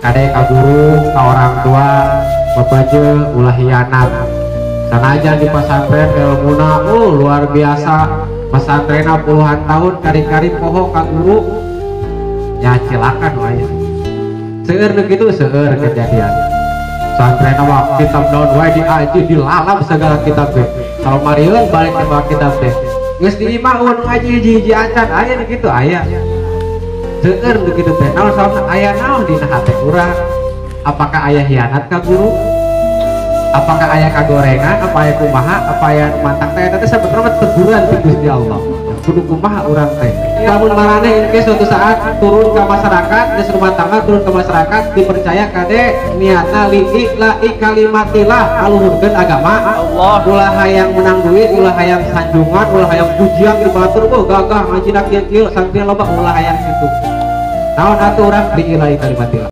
kadek ka guru ka orang tua bebeje ulah hianat sanajan di pesantren ilmuna luar biasa pesantren puluhan tahun kari-kari poho ka guru ya silakan wae seueur gitu seueur kejadian pesantren mah kitab naon wae diaji dilalap segala kitab teh kalau marieun balik ke kitab teh geus diimaun ngaji hiji-hiji acan aya gitu aya seueur begitu teh naon sababna aya naon dina hate urang apakah aya hianat ka guru apakah aya kagorengan apa aya kumaha apa aya mantang teh eta teh sabenerna teguran ti Gusti Allah kudu kumaha urang teh lamun marane engke suatu saat turun ke masyarakat geus rumah tangga turun ke masyarakat dipercaya kade niatna lillahi kalimatillah aluhurkeun agama Allah ulah hayang menang duit ulah hayang sanjungan ulah hayang pujian di batur gagah ngajina kieu-kieu santri loba ulah hayang kitu naon atuh urang lillahi kalimatillah